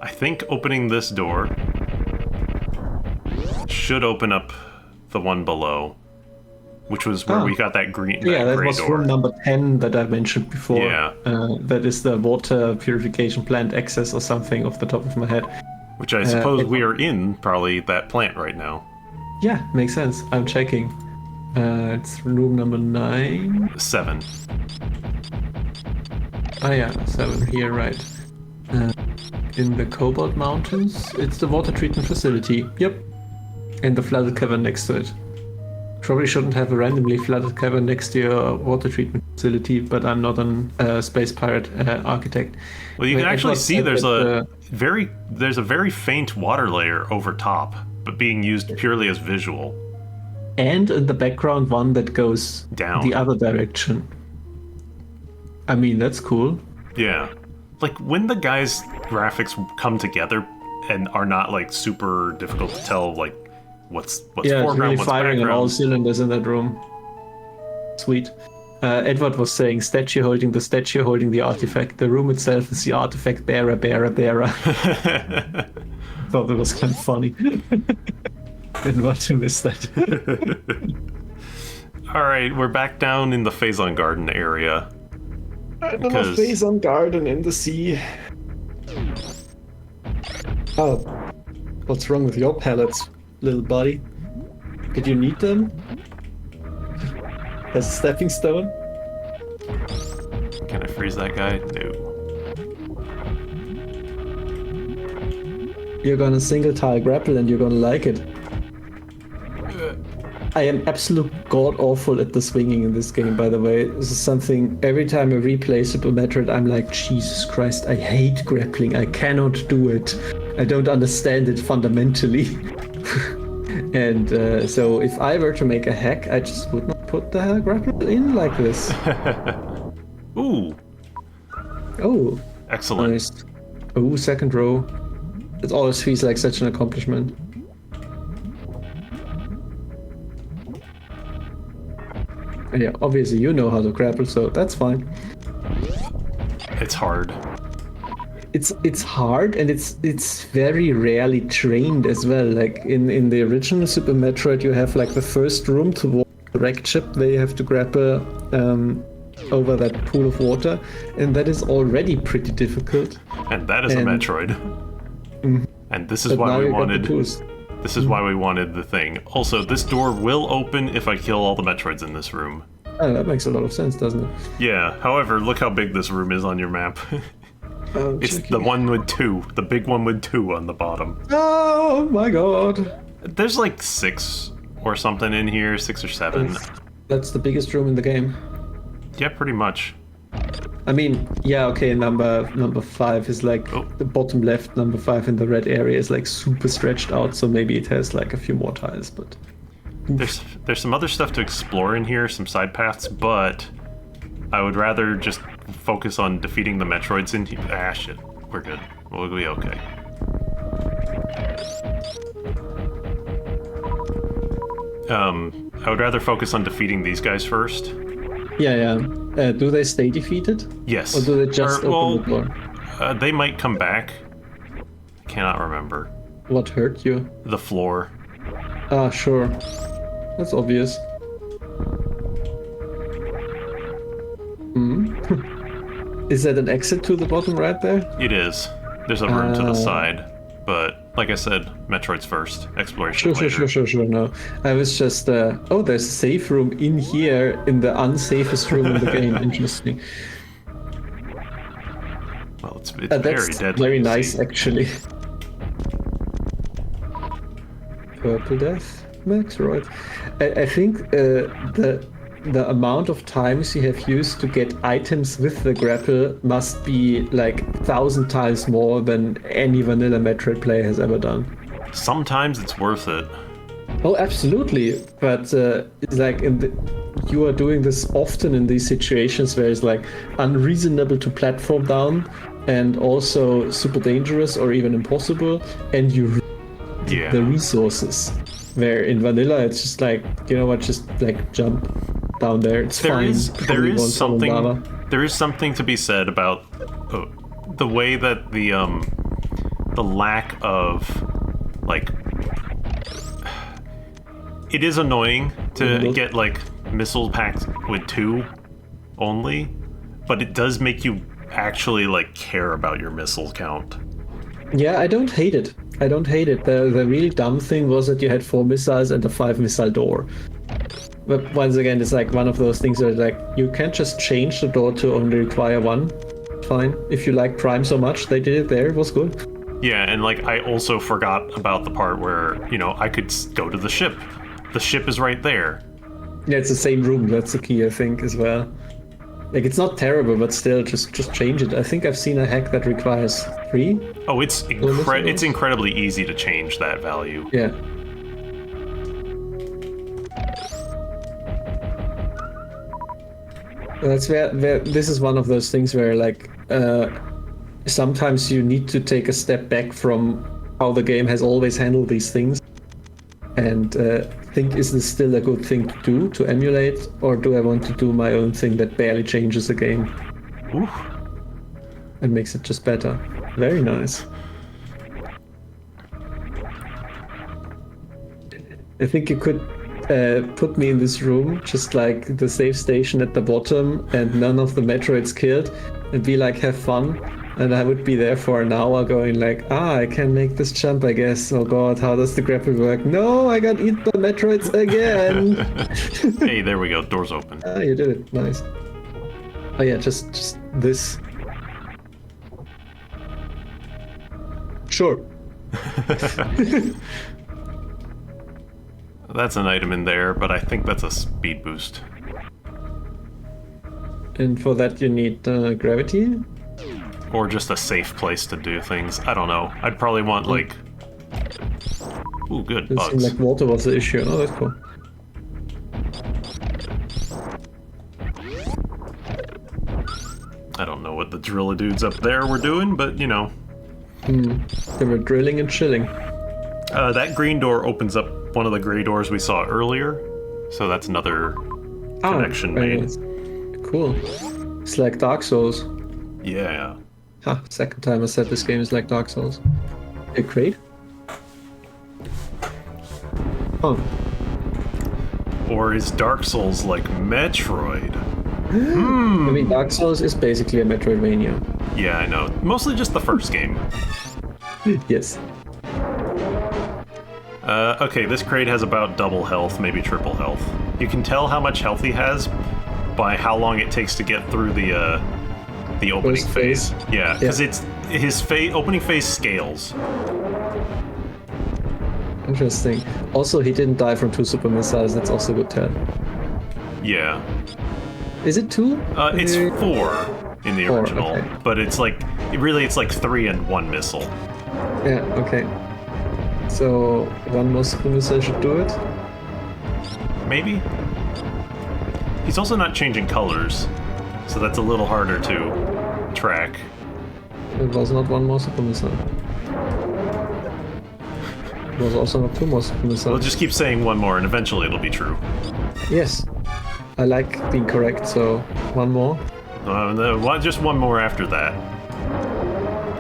I think opening this door should open up the one below, which was where we got that green. Yeah, that gray was door. room number 10 that I mentioned before. Yeah. That is the water purification plant access or something off the top of my head. Which I suppose we are in probably that plant right now. Yeah, makes sense. I'm checking. It's room number 9. 7. Oh yeah, 7 here, right. In the Cobalt Mountains, it's the water treatment facility. Yep. And the flooded cavern next to it. Probably shouldn't have a randomly flooded cavern next to your water treatment facility, but I'm not a space pirate architect. Well, you can actually see there's a very faint water layer over top, but being used purely as visual. And in the background, one that goes down the other direction. I mean, that's cool. Yeah. Like, when the guys' graphics come together and are not, like, super difficult to tell, like, what's yeah, foreground, it's really what's firing background. on all cylinders in that room. Sweet. Edward was saying, statue holding the artifact. The room itself is the artifact bearer. Thought that was kind of funny. Didn't want to miss that. Alright, we're back down in the Phazon Garden area. Another Phazon Garden in the sea. Oh, what's wrong with your pallets, little buddy? Did you need them? As a stepping stone? Can I freeze that guy? No. You're gonna single tile grapple and you're gonna like it. I am absolute god awful at the swinging in this game, by the way. This is something, every time I replay Super Metroid, I'm like, Jesus Christ, I hate grappling. I cannot do it. I don't understand it fundamentally. And so if I were to make a hack, I just would not put the grapple in like this. Ooh. Oh. Excellent. Nice. Oh, second row. It always feels like such an accomplishment. Yeah, obviously you know how to grapple, so that's fine. It's hard. It's hard, and it's very rarely trained as well. Like in the original Super Metroid, you have like the first room towards the wreck ship. They have to grapple over that pool of water, and that is already pretty difficult. And that is a Metroid. And this is why we wanted. This is why we wanted the thing. Also, this door will open if I kill all the Metroids in this room. Oh, that makes a lot of sense, doesn't it? Yeah, however, look how big this room is on your map. It's the one with 2. The big one with 2 on the bottom. Oh my god. There's like 6 or something in here, 6 or 7. That's the biggest room in the game. Yeah, pretty much. I mean, yeah, okay, number 5 is like the bottom left, number 5 in the red area is like super stretched out, so maybe it has like a few more tiles, but... There's some other stuff to explore in here, some side paths, but I would rather just focus on defeating the Metroids in here. Ah, shit. We're good. We'll be okay. I would rather focus on defeating these guys first. Yeah. Do they stay defeated? Yes. Or do they just open the door? They might come back. I cannot remember. What hurt you? The floor. Ah, sure. That's obvious. Is that an exit to the bottom right there? It is. There's a room to the side. But, like I said, Metroid's first. Exploration later. Sure, no. I was just, oh, there's a safe room in here, in the unsafest room in the game. Interesting. Well, it's very deadly. Very nice, actually. Purple Death, Metroid. I think the amount of times you have used to get items with the grapple must be like 1,000 times more than any vanilla Metroid player has ever done. Sometimes it's worth it. Oh, absolutely. But it's like you are doing this often in these situations where it's like unreasonable to platform down and also super dangerous or even impossible, and you the resources. Where in vanilla it's just like, you know what, just like jump down there. It's fine. There is something to be said about the way that the lack of, like, it is annoying to get, like, missile packs with 2 only, but it does make you actually, like, care about your missile count. Yeah, I don't hate it. I don't hate it. The really dumb thing was that you had 4 missiles and a 5 missile door. But once again, it's like one of those things where like you can't just change the door to only require 1. Fine. If you like Prime so much, they did it there. It was good. Yeah, and like I also forgot about the part where, you know, I could go to the ship. The ship is right there. Yeah, it's the same room. That's the key, I think, as well. Like, it's not terrible, but still, just change it. I think I've seen a hack that requires 3. Oh, it's incredibly easy to change that value. Yeah. That's where this is one of those things where, like, sometimes you need to take a step back from how the game has always handled these things and think, is this still a good thing to do, to emulate, or do I want to do my own thing that barely changes the game? Oof. And makes it just better. Very nice. I think you could put me in this room, just like the save station at the bottom, and none of the Metroids killed, and be like, have fun. And I would be there for an hour going like, I can make this jump, I guess. Oh god, how does the grapple work? No, I got eaten by Metroids again! Hey, there we go, door's open. Ah, you did it, nice. Oh yeah, just this. Sure. That's an item in there, but I think that's a speed boost. And for that you need gravity? Or just a safe place to do things. I don't know. I'd probably want, like... Ooh, good, It bugs. seemed like water was the issue. Oh, that's cool. I don't know what the driller dudes up there were doing, but, you know. They were drilling and chilling. That green door opens up one of the gray doors we saw earlier. So that's another connection very made. nice. Cool. It's like Dark Souls. Yeah. Ha, second time I said this game is like Dark Souls. A crate? Oh. Or is Dark Souls like Metroid? I mean, Dark Souls is basically a Metroidvania. Yeah, I know. Mostly just the first game. Yes. Okay, this crate has about double health, maybe triple health. You can tell how much health he has by how long it takes to get through the opening First phase. phase. Yeah, because it's his opening phase scales. Interesting. Also, he didn't die from 2 super missiles. That's also a good tell. Yeah. Is it 2? It's 4 in the 4, original, okay. but it's like it's like 3 and 1 missile. Yeah, okay. So, 1 more super missile should do it? Maybe? He's also not changing colors, so that's a little harder to track. It was not 1 more super missile. It was also not 2 more super missiles. We'll just keep saying 1 more, and eventually it'll be true. Yes. I like being correct, so 1 more. Just 1 more after that.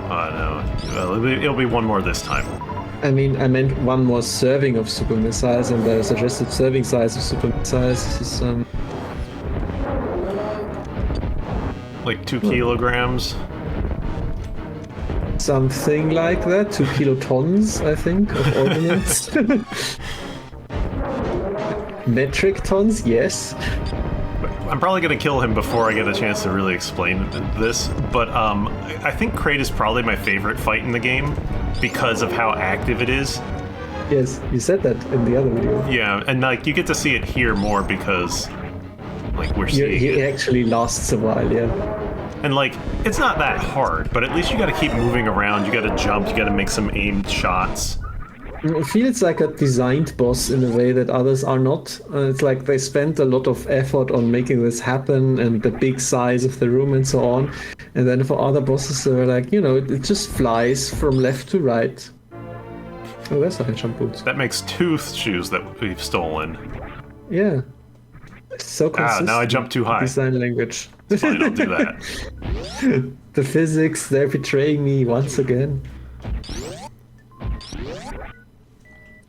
No. Well, it'll be 1 more this time. I mean, I meant 1 more serving of super missiles, and the suggested serving size of super missiles is Like 2 kilograms. something like that. 2 kilotons, I think, of ordnance. Metric tons, yes. I'm probably gonna kill him before I get a chance to really explain this, but I think Crate is probably my favorite fight in the game because of how active it is. Yes, you said that in the other video. Yeah, and like you get to see it here more because like we're seeing He it. actually lasts a while, yeah. And like it's not that hard, but at least you gotta keep moving around, you gotta jump, you gotta make some aimed shots. It feels like a designed boss in a way that others are not. It's like they spent a lot of effort on making this happen and the big size of the room and so on. And then for other bosses, they were like, it just flies from left to right. Oh, there's the high jump boots. That makes 2 shoes that we've stolen. Yeah. It's so consistent. Now I jumped too high. Design language. Fine, I'll do that. The physics, they're betraying me once again.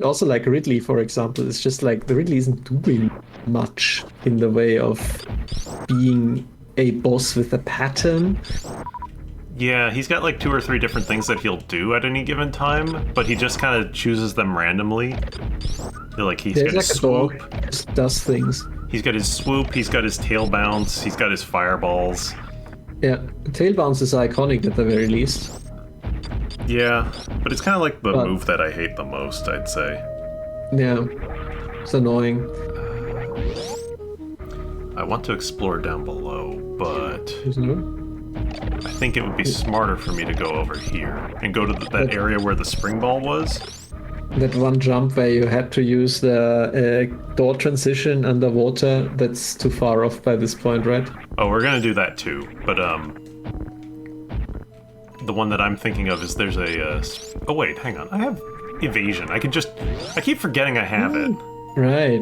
Also, like Ridley, for example, it's just like the Ridley isn't doing much in the way of being a boss with a pattern. Yeah, he's got like 2 or 3 different things that he'll do at any given time, but he just kind of chooses them randomly. Like he's There's got like his a dog swoop, that just does things. he's got his swoop, he's got his tail bounce, he's got his fireballs. Yeah, tail bounce is iconic at the very least. Yeah, but it's kind of like the But- move that I hate the most, I'd say. Yeah, it's annoying. I want to explore down below, but Isn't it? I think it would be smarter for me to go over here and go to that area where the spring ball was. That one jump where you had to use the door transition underwater, that's too far off by this point, right? Oh, we're gonna do that too, but the one that I'm thinking of is there's a. Oh wait, hang on. I have evasion. I keep forgetting I have it. Right.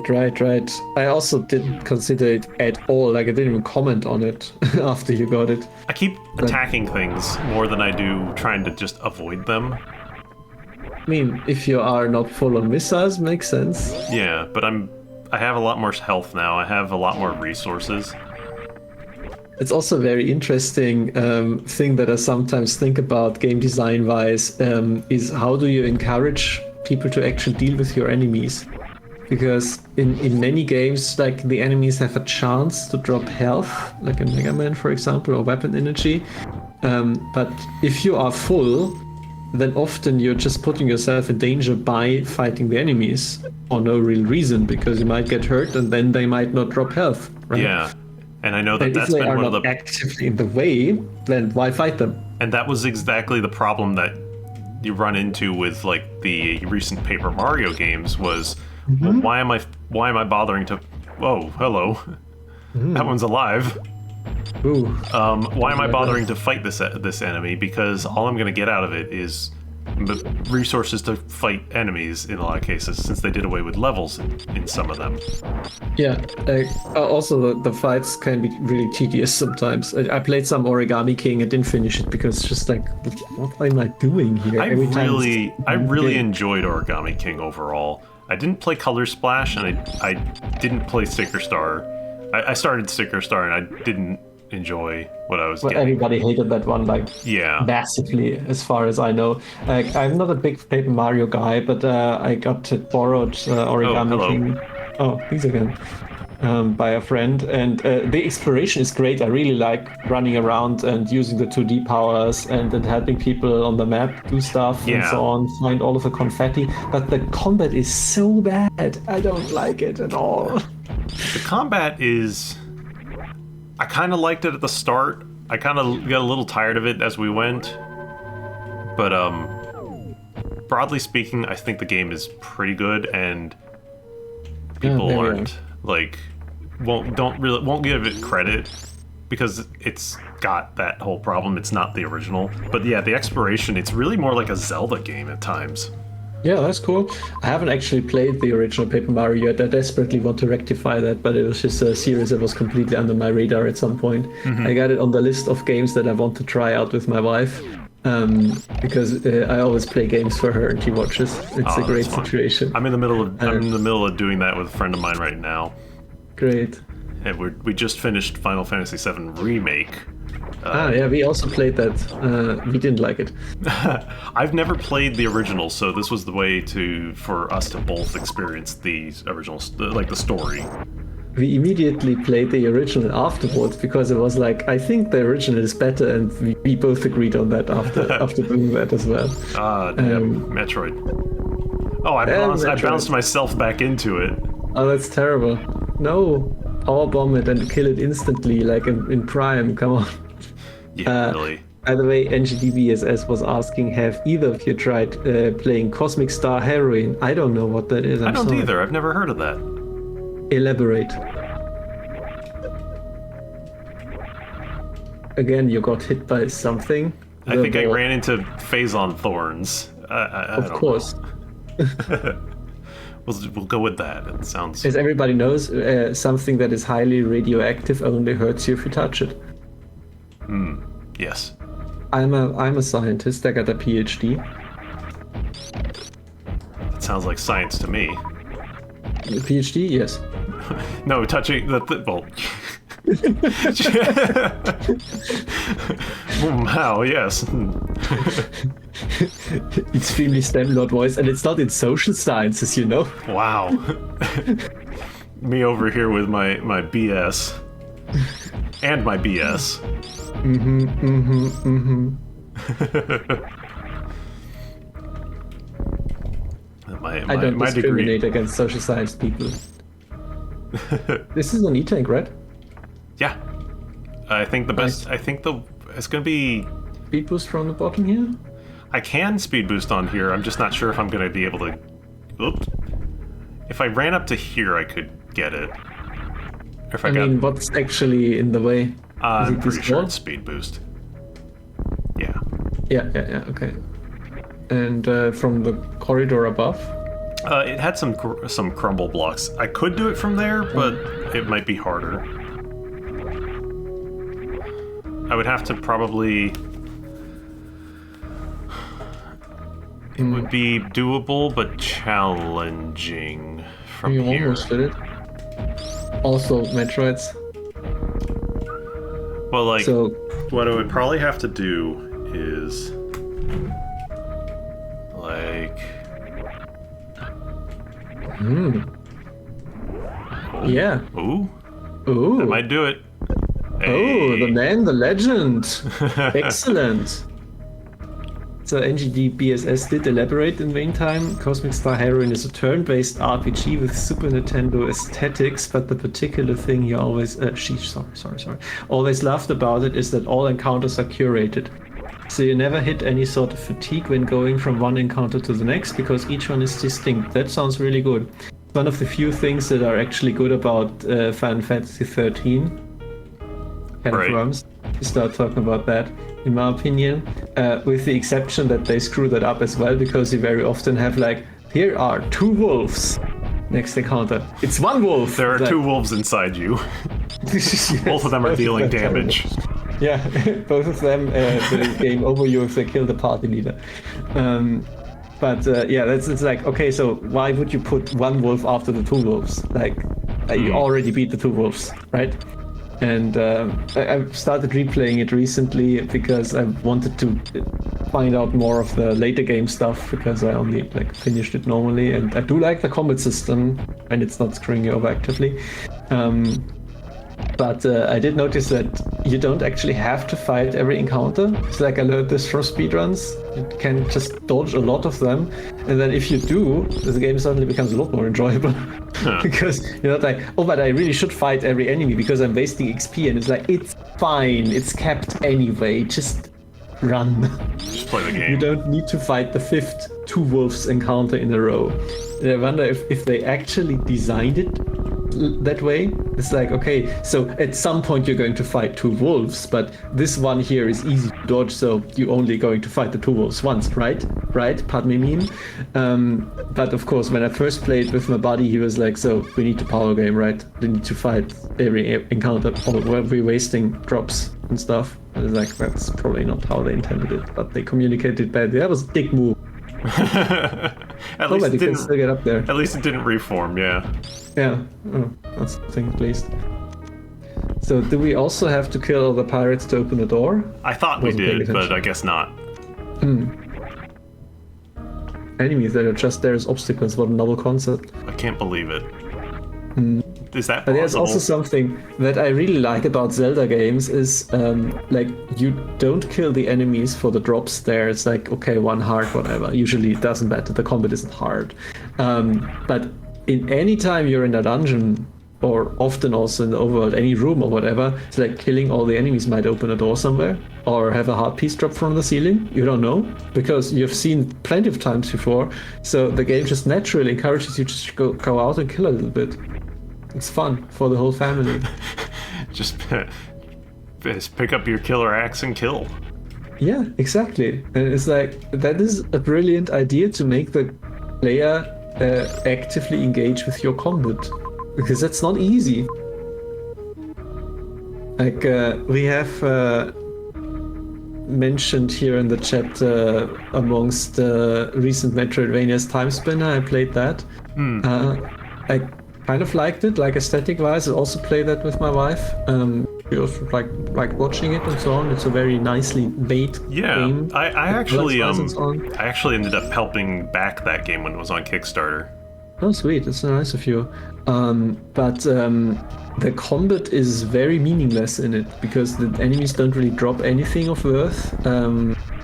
I also didn't consider it at all. Like, I didn't even comment on it after you got it. I keep attacking things more than I do trying to just avoid them. I mean, if you are not full on missiles, makes sense. Yeah, but I have a lot more health now. I have a lot more resources. It's also a very interesting thing that I sometimes think about game design wise is how do you encourage people to actually deal with your enemies? Because in many games, like the enemies have a chance to drop health, like in Mega Man, for example, or weapon energy. But if you are full, then often you're just putting yourself in danger by fighting the enemies for no real reason, because you might get hurt and then they might not drop health. Right? Yeah, and I know that And if that's they been are one of not the. actively in the way, then why fight them? And that was exactly the problem that you run into with like the recent Paper Mario games was, well, why am I bothering to? Whoa, hello, that one's alive. Ooh. Why am I bothering to fight this enemy? Because all I'm gonna get out of it is resources to fight enemies in a lot of cases, since they did away with levels in some of them. Yeah. Also, the fights can be really tedious sometimes. I played some Origami King. I didn't finish it because it's just like, what am I doing here? I really enjoyed Origami King overall. I didn't play Color Splash, and I didn't play Sticker Star. I started Sticker Star, and I didn't enjoy what I was Well, getting. everybody hated that one, like, Yeah. massively, as far as I know. Like, I'm not a big Paper Mario guy, but I got it borrowed Origami hello. King. Oh, these again. By a friend, and the exploration is great. I really like running around and using the 2D powers and then helping people on the map do stuff and Yeah. so on, find all of the confetti. But the combat is so bad. I don't like it at all. The combat is. I kind of liked it at the start. I kind of got a little tired of it as we went. But broadly speaking, I think the game is pretty good, and people there we aren't like won't give it credit because it's got that whole problem. It's not the original. But yeah, the exploration, it's really more like a Zelda game at times. Yeah, that's cool. I haven't actually played the original Paper Mario yet. I desperately want to rectify that, but it was just a series that was completely under my radar at some point. I got it on the list of games that I want to try out with my wife, because I always play games for her and she watches. It's a great That's fun. situation. I'm in the middle of doing that with a friend of mine right now, Great. and we just finished Final Fantasy VII Remake. Yeah, we also played that. We didn't like it. I've never played the original, so this was the way for us to both experience the original, like the story. We immediately played the original afterwards because it was like, I think the original is better, and we both agreed on that after doing that as well. Metroid. Oh, I Metroid. bounced myself back into it. Oh, that's terrible. No, power bomb it and kill it instantly, like in Prime. Come on. Yeah, really. By the way, NGDBSS was asking, have either of you tried playing Cosmic Star Heroine? I don't know what that is. I don't sorry. either. I've never heard of that. Elaborate. Again, you got hit by something. I think I ran into Phazon thorns. I Of don't course. know. We'll go with that. It sounds. As everybody knows, something that is highly radioactive only hurts you if you touch it. Yes. I'm a scientist. I got a PhD. It sounds like science to me. PhD, yes. No, touching the well. Wow, yes. Extremely STEM Lord voice, and it's not in social sciences, you know? Wow. Me over here with my BS. And my BS. I don't my discriminate degree. against social science people. This is an E-tank, right? Yeah. I think the best. Nice. I think it's gonna be. Speed boost from the bottom here? I can speed boost on here. I'm just not sure if I'm gonna be able to. Oops. If I ran up to here, I could get it. Or if I got. mean, what's actually in the way? I'm this pretty sure wall? it's speed boost. Yeah. Yeah, okay. And from the corridor above? It had some crumble blocks. I could do it from there, but it might be harder. I would have to probably. It would be doable, but challenging from You here. almost did it. Also, Metroids. Well, like, So, what I would probably have to do is, like, yeah. ooh, Ooh. that might do it. Oh, the Hey. man, the legend. Excellent. So NGD BSS did elaborate in the meantime. Cosmic Star Heroine is a turn-based RPG with Super Nintendo aesthetics, but the particular thing he always always loved about it is that all encounters are curated. So you never hit any sort of fatigue when going from one encounter to the next because each one is distinct. That sounds really good. One of the few things that are actually good about Final Fantasy 13. Kind Right. of worms. To start talking about that, in my opinion, with the exception that they screw that up as well because you very often have like, here are 2 wolves. Next encounter, it's 1 wolf. There are Like, 2 wolves inside you. yes, Both of them are both dealing them. damage. Yeah, both of them the game over you if they kill the party leader. But yeah, it's like, okay, so why would you put 1 wolf after the 2 wolves? Like, you already beat the 2 wolves, right? And I started replaying it recently because I wanted to find out more of the later game stuff because I only like finished it normally, and I do like the combat system and it's not screwing you over actively. But I did notice that you don't actually have to fight every encounter. It's like I learned this from speedruns. You can just dodge a lot of them. And then if you do, the game suddenly becomes a lot more enjoyable. Because you're not like, oh, but I really should fight every enemy because I'm wasting XP. And it's like, it's fine. It's capped anyway. Just run. Just play the You game. don't need to fight the 5th 2 wolves encounter in a row. And I wonder if they actually designed it that way. It's like, okay, so at some point you're going to fight 2 wolves, but this one here is easy to dodge, so you're only going to fight the 2 wolves once, right? Pardon me, meme. But of course, when I first played with my buddy, he was like, so we need to power game, right? We need to fight every encounter, or we're wasting drops and stuff. And it's like, that's probably not how they intended it, but they communicated badly. That was a dick move. At least Nobody it can still didn't. get up there. At least it didn't reform. Yeah. Yeah, oh, that's something at least. So do we also have to kill all the pirates to open the door? I thought we Wasn't paying did, but attention. I guess not. Enemies that are just there as obstacles, what a novel concept. I can't believe it. Is that But there's possible? also something that I really like about Zelda games is like you don't kill the enemies for the drops there. It's like, okay, 1 heart, whatever. Usually it doesn't matter, the combat isn't hard. But in any time you're in a dungeon, or often also in the overworld, any room or whatever, it's like killing all the enemies might open a door somewhere, or have a heart piece drop from the ceiling. You don't know, because you've seen plenty of times before. So the game just naturally encourages you to go out and kill a little bit. It's fun for the whole family. Just pick up your killer axe and kill. Yeah, exactly. And it's like, that is a brilliant idea to make the player actively engage with your combat. Because that's not easy. Like, we have mentioned here in the chat amongst recent Metroidvanias Time Spinner. I played that. I kind of liked it, like aesthetic-wise. I also played that with my wife. We also like watching it and so on. It's a very nicely made game. I actually ended up helping back that game when it was on Kickstarter. Oh, sweet. That's nice of you. But the combat is very meaningless in it because the enemies don't really drop anything of worth.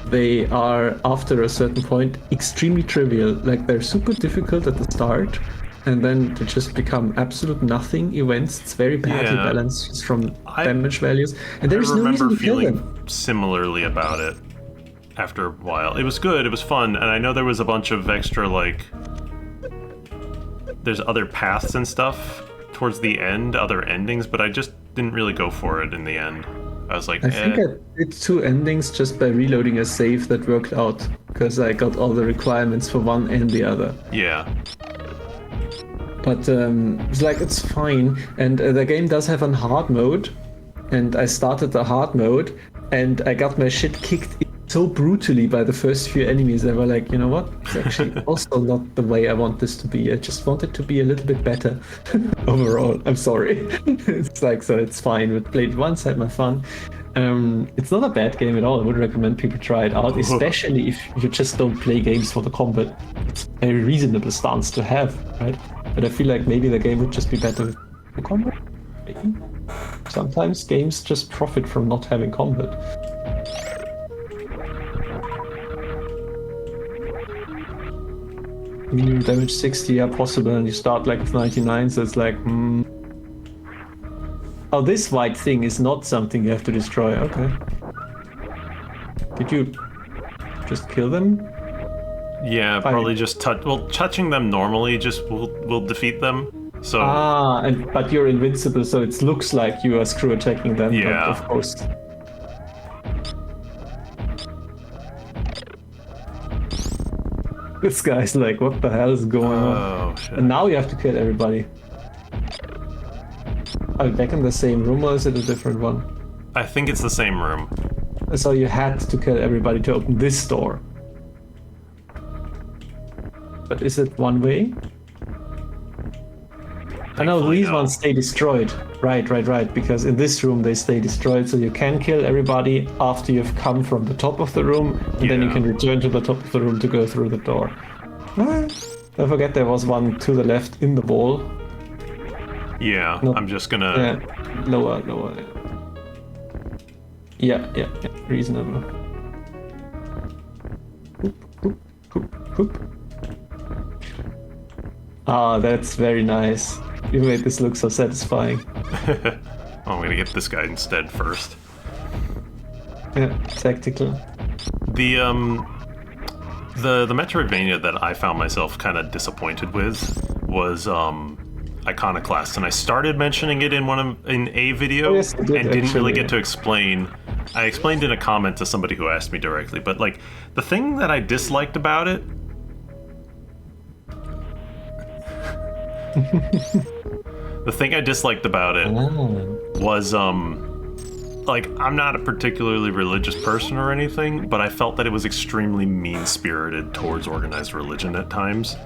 They are, after a certain point, extremely trivial. Like, they're super difficult at the start, and then they just become absolute nothing events. It's very badly balanced just from damage values. And there's no reason to kill them. I remember feeling similarly about it after a while. It was good, it was fun, and I know there was a bunch of extra, like... There's other paths and stuff towards the end, other endings, but I just didn't really go for it in the end. I was like, I think I did 2 endings just by reloading a save that worked out, because I got all the requirements for one and the other. Yeah. But it's like, it's fine. And the game does have a hard mode, and I started the hard mode, and I got my shit kicked so brutally by the first few enemies. I were like, you know what? It's actually also not the way I want this to be. I just want it to be a little bit better overall. I'm sorry. It's like, so it's fine. We played once, had my fun. It's not a bad game at all. I would recommend people try it out, especially if you just don't play games for the combat. It's a reasonable stance to have, right? But I feel like maybe the game would just be better with the combat. Maybe. Sometimes games just profit from not having combat. Minimum damage 60, yeah, possible, and you start like with 99, so it's like, Oh, this white thing is not something you have to destroy, okay. Did you just kill them? Yeah, probably just touching them normally just will defeat them, so... but you're invincible, so it looks like you are screw attacking them, yeah. But of course... This guy's like, what the hell is going on? Shit. And now you have to kill everybody. Are we back in the same room or is it a different one? I think it's the same room. So you had to kill everybody to open this door. But is it one way? I know these ones stay destroyed. Right, because in this room they stay destroyed, so you can kill everybody after you've come from the top of the room, and then you can return to the top of the room to go through the door. Don't forget there was one to the left in the wall. Yeah, I'm just gonna... Yeah, lower. Yeah, reasonable. Hoop. Ah, that's very nice. You made this look so satisfying. I'm gonna get this guy instead first. Yeah, tactical. The Metroidvania that I found myself kind of disappointed with was Iconoclasts, and I started mentioning it in a video and didn't really get to explain. I explained in a comment to somebody who asked me directly, but like the thing that I disliked about it. The thing I disliked about it was, like, I'm not a particularly religious person or anything, but I felt that it was extremely mean-spirited towards organized religion at times.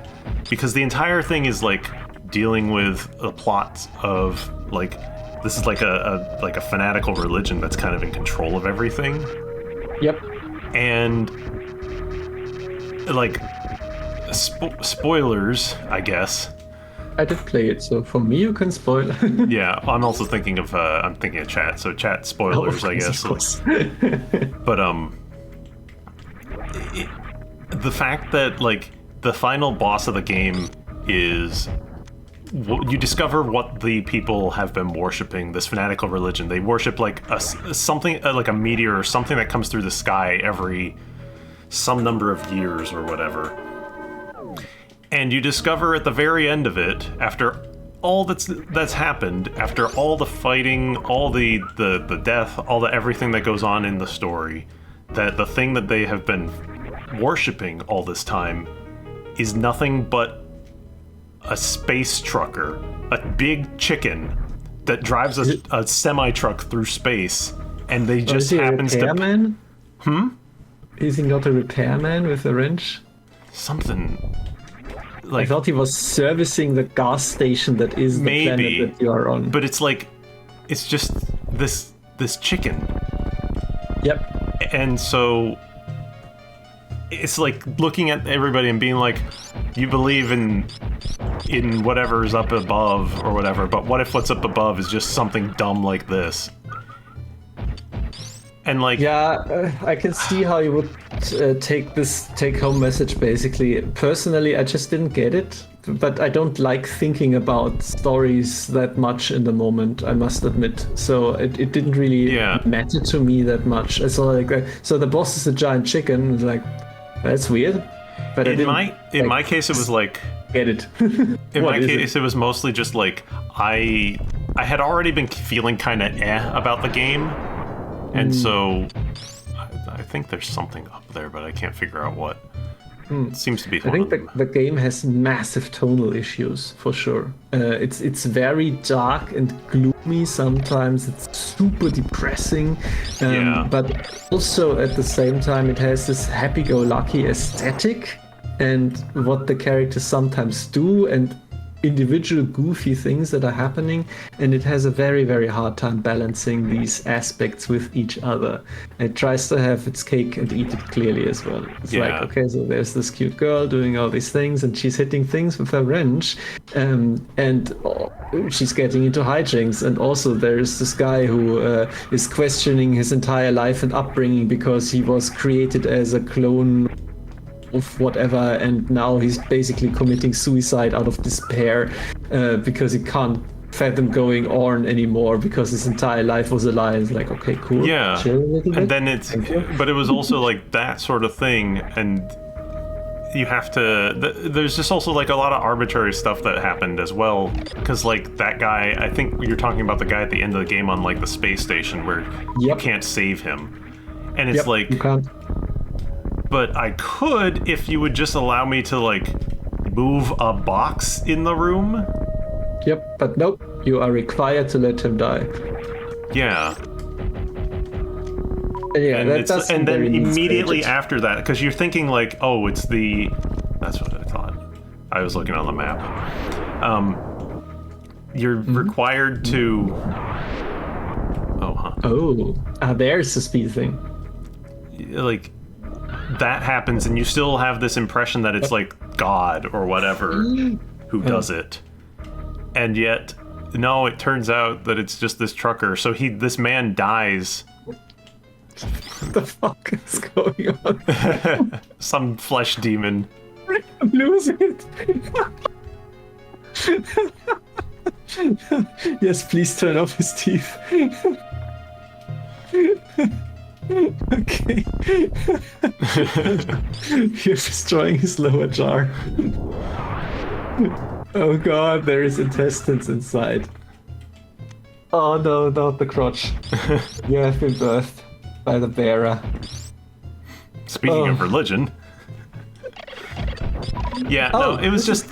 Because the entire thing is, like, dealing with the plot of, like, this is like a fanatical religion that's kind of in control of everything. Yep. And, like, spoilers, I guess. I did play it, so for me you can spoil. Yeah, I'm also thinking of chat, so chat spoilers, I guess. Of course. But the fact that like the final boss of the game is you discover what the people have been worshiping, this fanatical religion. They worship like something like a meteor or something that comes through the sky every some number of years or whatever. And you discover at the very end of it, after all that's happened, after all the fighting, all the death, all the everything that goes on in the story, that the thing that they have been worshipping all this time is nothing but a space trucker, a big chicken that drives a semi-truck through space, and they just happens to... Man? Is he not a repairman with a wrench? Something I like thought he was servicing the gas station that is the maybe, planet that you are on. but it's like it's just this chicken, Yep. and so it's like looking at everybody and being like, you believe in whatever's up above or whatever, but what if what's up above is just something dumb like this? And like, Yeah, I can see how you would take this take-home message, basically. Personally, I just didn't get it, but I don't like thinking about stories that much in the moment, I must admit. So it didn't really matter to me that much. I saw like, so the boss is a giant chicken. It's like, that's weird. But in my case, it was like, get it. in my case, it was mostly just like, I had already been feeling kind of about the game. And so, I think there's something up there, but I can't figure out what. It seems to be. I think the game has massive tonal issues for sure. It's very dark and gloomy sometimes. It's super depressing, but also at the same time it has this happy-go-lucky aesthetic and what the characters sometimes do and individual goofy things that are happening, and it has a very, very hard time balancing these aspects with each other. It tries to have its cake and eat it clearly as well. It's like, okay, so there's this cute girl doing all these things and she's hitting things with her wrench, and she's getting into hijinks, and also there's this guy who is questioning his entire life and upbringing because he was created as a clone of whatever, and now he's basically committing suicide out of despair because he can't fathom going on anymore because his entire life was a lie. It's like, okay, cool. Yeah. Chill a little bit. And then but it was also like that sort of thing, and you have to. There's just also like a lot of arbitrary stuff that happened as well, because like that guy, I think you're talking about the guy at the end of the game on like the space station where you can't save him, and it's like you can't. But I could if you would just allow me to, like, move a box in the room. Yep, but nope. You are required to let him die. Yeah. Yeah, and then immediately after that, because you're thinking, like, oh, it's the... That's what I thought. I was looking on the map. You're required to... Oh, huh. Oh, there's the speed thing. Like... that happens and you still have this impression that it's like God or whatever who does it, and yet no, it turns out that it's just this trucker. So this man dies. What the fuck is going on? Some flesh demon. I'm losing it. Yes, please turn off his teeth. Okay. You're destroying his lower jaw. Oh god, there is intestines inside. Oh no, not the crotch. You have been birthed by the bearer. Speaking of religion. Yeah, no, it was just...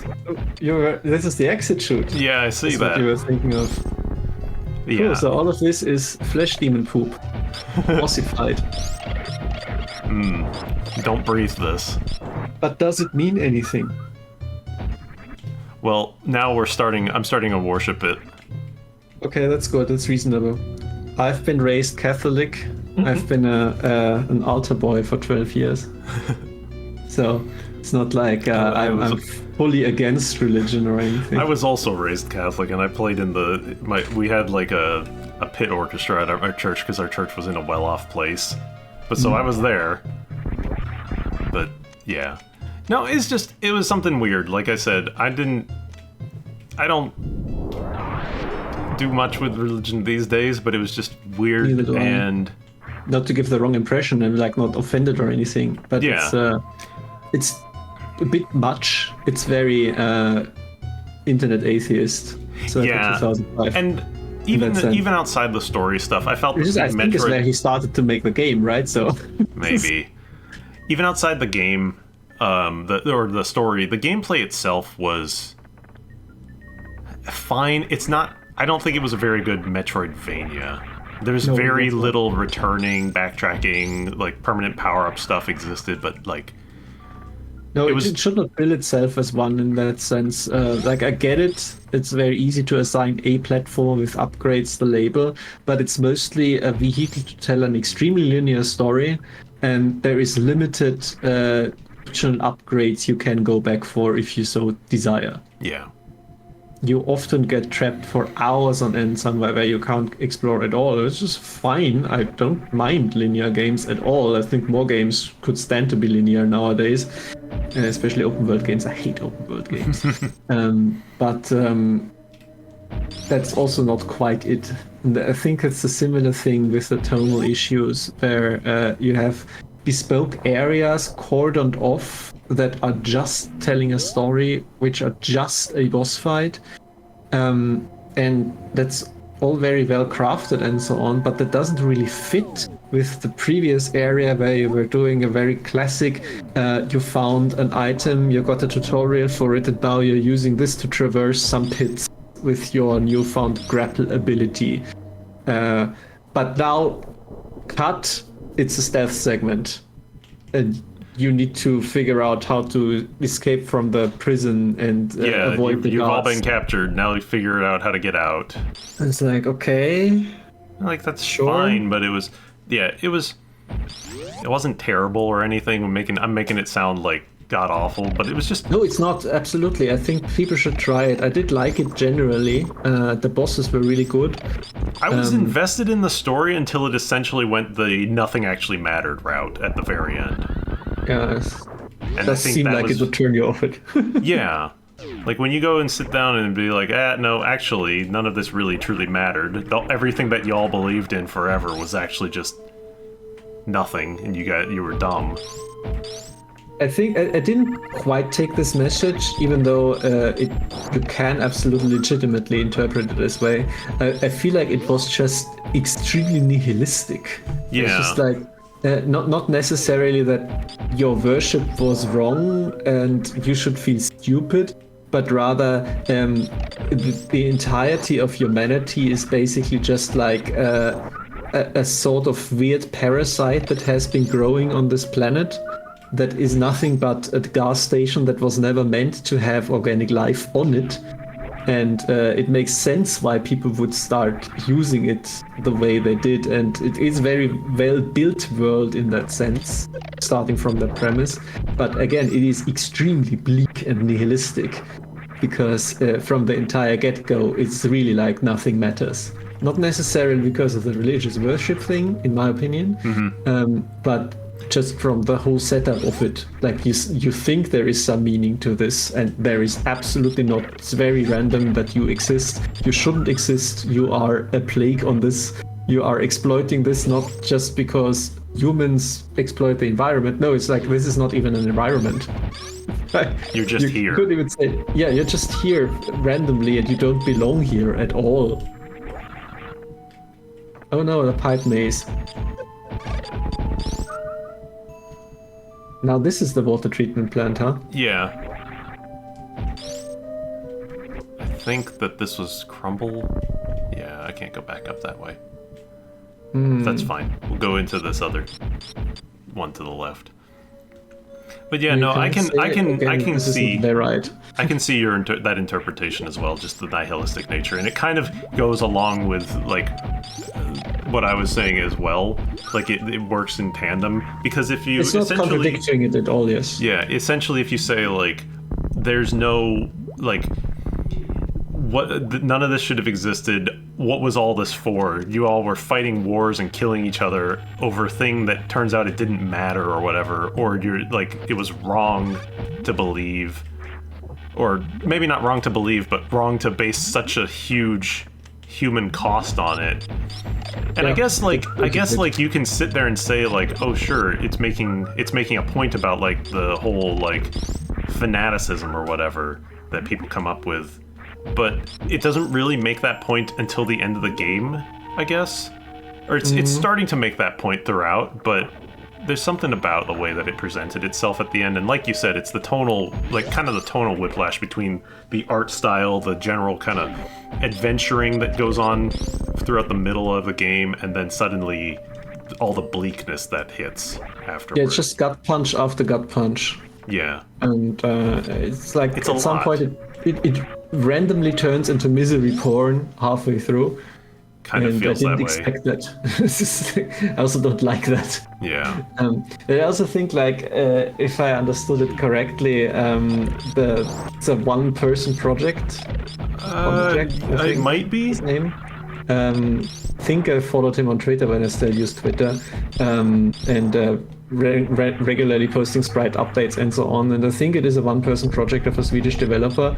This is the exit chute. Yeah, I see that. What you were thinking of. Yeah. Cool, so all of this is flesh demon poop. Ossified. Don't breathe this. But does it mean anything? Well, now I'm starting to worship it. Okay, that's good. That's reasonable. I've been raised Catholic. I've been an altar boy for 12 years. So it's not like I'm fully against religion or anything. I was also raised Catholic, and I played in we had like a pit orchestra at our church because our church was in a well-off place. But so I was there. But yeah. No, it was something weird. Like I said, I don't do much with religion these days, but it was just weird. And not to give the wrong impression and like not offended or anything, but it's a bit much. It's very internet atheist. So yeah, 2005. And even outside the story stuff, I felt I think it's where he started to make the game, right? So maybe even outside the game, the story, the gameplay itself was fine. It's not. I don't think it was a very good Metroidvania. There's No, very it was not. little returning, backtracking, like permanent power-up stuff existed, but like No, it it, was it should not bill itself as one in that sense. Like I get it, it's very easy to assign a platform with upgrades the label, but it's mostly a vehicle to tell an extremely linear story, and there is limited optional upgrades you can go back for if you so desire. yeah. You often get trapped for hours on end somewhere where you can't explore at all. It's just fine. I don't mind linear games at all. I think more games could stand to be linear nowadays, especially open world games. I hate open world games. But that's also not quite it. And I think it's a similar thing with the tonal issues where you have bespoke areas cordoned off that are just telling a story, which are just a boss fight. And that's all very well crafted and so on, but that doesn't really fit with the previous area where you were doing a very classic, you found an item, you got a tutorial for it, and now you're using this to traverse some pits with your newfound grapple ability. But now, cut, it's a stealth segment. And you need to figure out how to escape from the prison and Yeah, avoid the you've all guards. been captured. Now you figure out how to get out. It's like, okay. Like that's Sure. fine, but it wasn't terrible or anything. I'm making it sound like god awful, but it was just No, it's not. Absolutely. I think people should try it. I did like it generally. The bosses were really good. I was invested in the story until it essentially went the nothing actually mattered route at the very end. Yes. And Does seem like it would turn you off it. Yeah. Like when you go and sit down and be like, no, actually, none of this really truly mattered. Everything that y'all believed in forever was actually just nothing, and you were dumb. I think I didn't quite take this message, even though you can absolutely legitimately interpret it this way. I feel like it was just extremely nihilistic. Yeah. It's just like not necessarily that your worship was wrong and you should feel stupid, but rather the entirety of humanity is basically just like a sort of weird parasite that has been growing on this planet. That is nothing but a gas station that was never meant to have organic life on it. And it makes sense why people would start using it the way they did. And it is very well built world in that sense, starting from that premise. But again, it is extremely bleak and nihilistic because from the entire get-go, it's really like nothing matters. Not necessarily because of the religious worship thing, in my opinion, but just from the whole setup of it. Like you think there is some meaning to this, and there is absolutely not. It's very random that you exist. You shouldn't exist. You are a plague on this. You are exploiting this not just because humans exploit the environment. No, it's like this is not even an environment. You're just you here. could even say, yeah, you're just here randomly and you don't belong here at all. Oh no, the pipe maze. Now this is the water treatment plant, huh? Yeah. I think that this was Crumble. Yeah, I can't go back up that way. That's fine. We'll go into this other one to the left. But yeah, no, I can see. They're right. I can see that interpretation as well, just the nihilistic nature, and it kind of goes along with like what I was saying as well. Like it works in tandem because if you It's not contradicting it at all. Yes. Yeah, essentially, if you say like, there's no like, none of this should have existed. What was all this for? You all were fighting wars and killing each other over a thing that turns out it didn't matter or whatever, or you're like, it was wrong to believe, or maybe not wrong to believe, but wrong to base such a huge human cost on it. And Yeah, I guess like you can sit there and say like, oh sure, it's making a point about like the whole like fanaticism or whatever that people come up with, but it doesn't really make that point until the end of the game, I guess. Or it's starting to make that point throughout, but there's something about the way that it presented itself at the end, and like you said, it's the tonal, like kind of the tonal whiplash between the art style, the general kind of adventuring that goes on throughout the middle of the game, and then suddenly all the bleakness that hits afterwards. Yeah, it's just gut punch after gut punch. Yeah. And it's like It's at a some lot. point it randomly turns into misery porn halfway through. Kind of And feels I that didn't way. expect that. I also don't like that. Yeah. I also think, like, if I understood it correctly, it's a one-person project. It might be. His name. I think I followed him on Twitter when I still used Twitter, and regularly posting sprite updates and so on. And I think it is a one-person project of a Swedish developer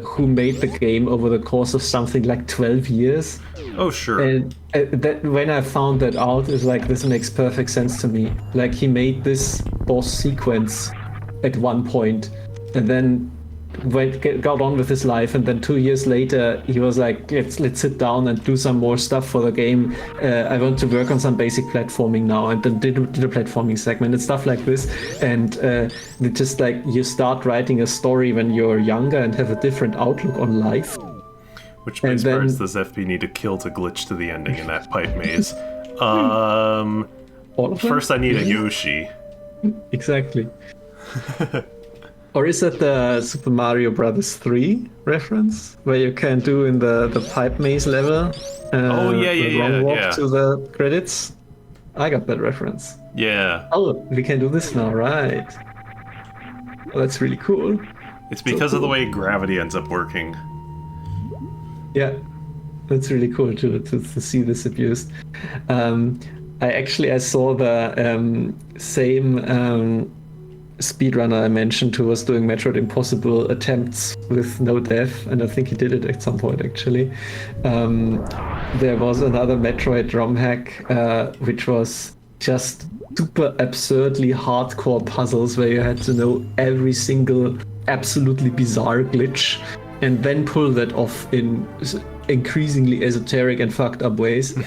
who made the game over the course of something like 12 years. Oh, sure. And that, when I found that out, is like, this makes perfect sense to me. Like, he made this boss sequence at one point, and then got on with his life, and then 2 years later he was like, let's sit down and do some more stuff for the game. I want to work on some basic platforming now, and then did a platforming segment and stuff like this. And it's just like, you start writing a story when you're younger and have a different outlook on life. Which makes parts does FP need to kill to glitch to the ending in that pipe maze? All of them? First I need a Yoshi. Exactly. Or is that the Super Mario Brothers 3 reference, where you can do in the pipe maze level? Walk to the credits. I got that reference. Yeah. Oh, we can do this now, right? Oh, that's really cool. It's because of the way gravity ends up working. Yeah, that's really cool to see this abused. I saw the same speedrunner I mentioned who was doing Metroid Impossible attempts with no death, and I think he did it at some point actually. There was another Metroid ROM hack which was just super absurdly hardcore puzzles where you had to know every single absolutely bizarre glitch and then pull that off in increasingly esoteric and fucked up ways.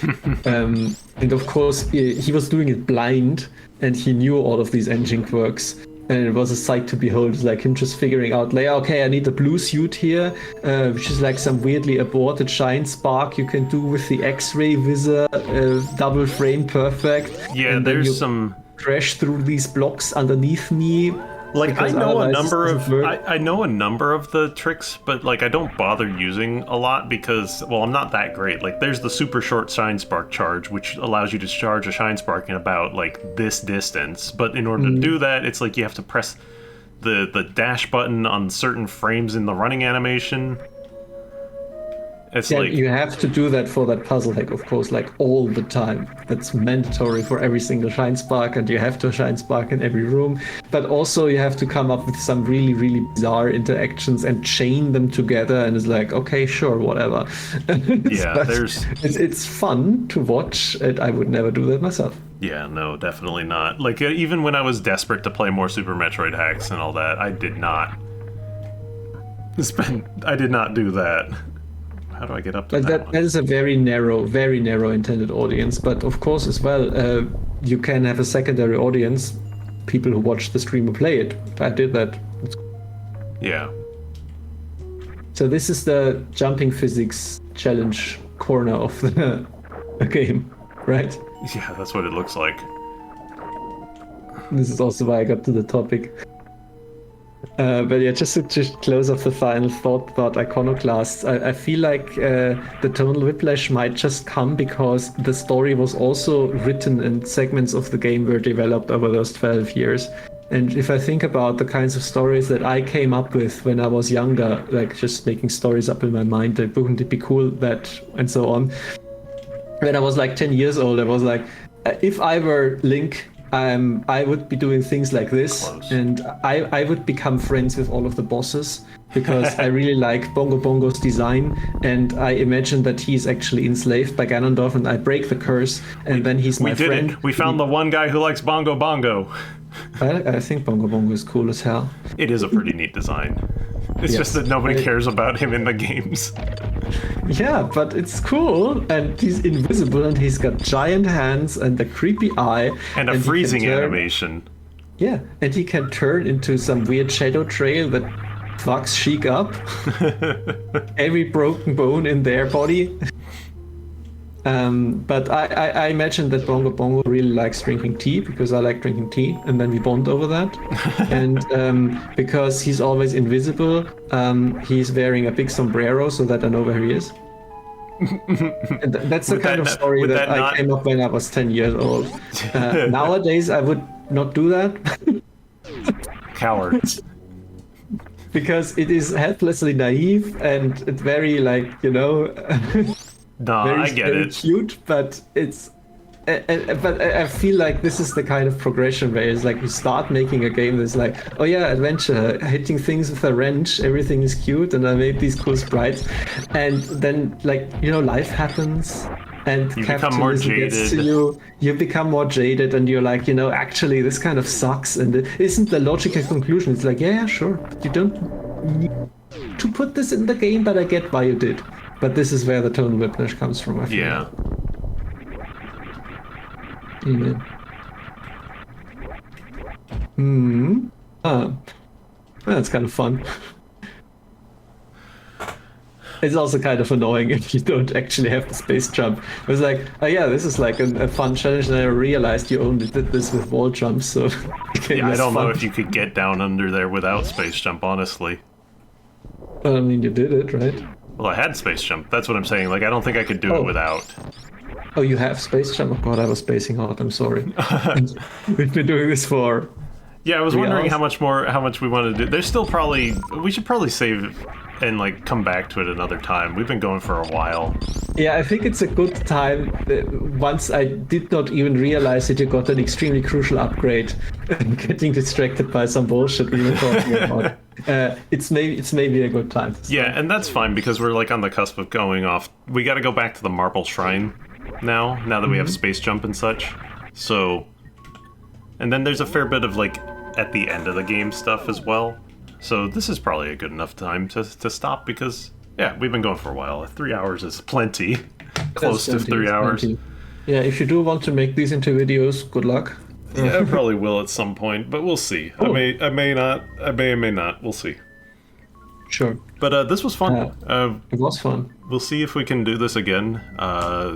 And of course he was doing it blind, and he knew all of these engine quirks. And it was a sight to behold. It's like him just figuring out, like, okay, I need a blue suit here, which is like some weirdly aborted shine spark you can do with the X-ray visor, double frame perfect. Yeah, and there's some crash through these blocks underneath me. Like, I know a number of the tricks, but like I don't bother using a lot because, well, I'm not that great. Like, there's the super short shine spark charge, which allows you to charge a shine spark in about like this distance. But in order to do that, it's like you have to press the dash button on certain frames in the running animation. It's like you have to do that for that puzzle hack, of course, like all the time. That's mandatory for every single shine spark, and you have to shine spark in every room. But also you have to come up with some really, really bizarre interactions and chain them together, and it's like, okay, sure, whatever. Yeah, it's fun to watch, and I would never do that myself. Yeah, no, definitely not. Like, even when I was desperate to play more Super Metroid hacks and all that, I did not do that. How do I get up to that? That is a very narrow intended audience. But of course, as well, you can have a secondary audience, people who watch the streamer play it. I did that. Yeah. So this is the jumping physics challenge corner of the game, right? Yeah, that's what it looks like. This is also why I got to the topic. But yeah, just to close off the final thought about Iconoclasts, I feel like the tonal whiplash might just come because the story was also written and segments of the game were developed over those 12 years. And if I think about the kinds of stories that I came up with when I was younger, like just making stories up in my mind, that wouldn't it be cool that, and so on. When I was like 10 years old, I was like, if I were Link, I would be doing things like this. Close. And I would become friends with all of the bosses because I really like Bongo Bongo's design, and I imagine that he's actually enslaved by Ganondorf, and I break the curse, and then he's my friend. We did it. We found the one guy who likes Bongo Bongo. I think Bongo Bongo is cool as hell. It is a pretty neat design. It's just that nobody cares about him in the games. Yeah, but it's cool, and he's invisible, and he's got giant hands and a creepy eye, And a he can freezing turn- animation. Yeah, and he can turn into some weird shadow trail that fucks Sheik up. Every broken bone in their body. But I imagine that Bongo Bongo really likes drinking tea because I like drinking tea, and then we bond over that. And because he's always invisible, he's wearing a big sombrero so that I know where he is. And that's the kind of story that I came up when I was 10 years old. Nowadays, I would not do that. Cowards. Because it is helplessly naive and it's very, like, you know, Nah, very, I get very it. cute, but it's. But I feel like this is the kind of progression where it's like you start making a game that's like, oh yeah, adventure, hitting things with a wrench, everything is cute, and I made these cool sprites, and then, like, you know, life happens, and You become more capitalism gets to jaded. you become more jaded, and you're like, you know, actually this kind of sucks, and it isn't the logical conclusion. It's like, yeah, sure, but you don't need to put this in the game, but I get why you did. But this is where the tone whiplash comes from, I feel. Yeah. Yeah. That's kind of fun. It's also kind of annoying if you don't actually have the space jump. It was like, oh yeah, this is like a fun challenge, and I realized you only did this with wall jumps, so it became Yeah, I less don't know fun. if you could get down under there without space jump, honestly. Well, I mean, you did it, right? Well, I had space jump. That's what I'm saying. Like, I don't think I could do Oh. it without. Oh, you have space jump? Oh god, I was spacing out. I'm sorry. We've been doing this for. Yeah, I was 3 wondering hours? how much we wanted to do. There's still probably we should probably save and like come back to it another time. We've been going for a while. Yeah, I think it's a good time. Once I did not even realize that you got an extremely crucial upgrade, and getting distracted by some bullshit we were talking about. It's maybe a good time. Yeah, and that's fine because we're like on the cusp of going off. We got to go back to the Marble Shrine now that we have space jump and such. So, and then there's a fair bit of like at the end of the game stuff as well. So this is probably a good enough time to stop because yeah, we've been going for a while. 3 hours is plenty. Close to That's 3 plenty, hours. plenty. Yeah, if you do want to make these into videos, good luck. Yeah, I probably will at some point, but we'll see. Oh. I may not. I may or may not. We'll see. Sure. But this was fun. It was fun. We'll see if we can do this again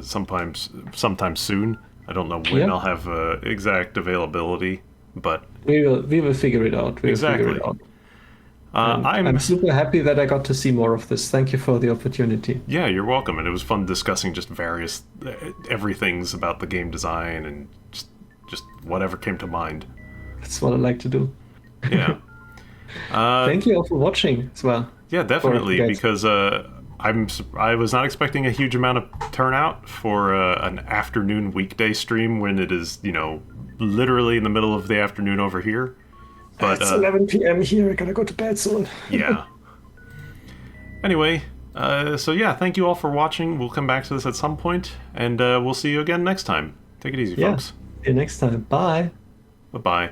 sometime soon. I don't know when Yeah. I'll have exact availability, but We will figure it out. We will Exactly. figure it out. I'm I'm super happy that I got to see more of this. Thank you for the opportunity. yeah, you're welcome, and it was fun discussing just various everything's about the game design and just whatever came to mind. That's what I like to do. Yeah. Thank you all for watching as well. Yeah, definitely, guys. because I was not expecting a huge amount of turnout for an afternoon weekday stream when it is, you know, literally in the middle of the afternoon over here. But It's 11 p.m. here. I gotta go to bed soon. yeah. Anyway, so yeah, thank you all for watching. We'll come back to this at some point, and we'll see you again next time. Take it easy, Yeah. folks. See you next time. Bye. Bye-bye.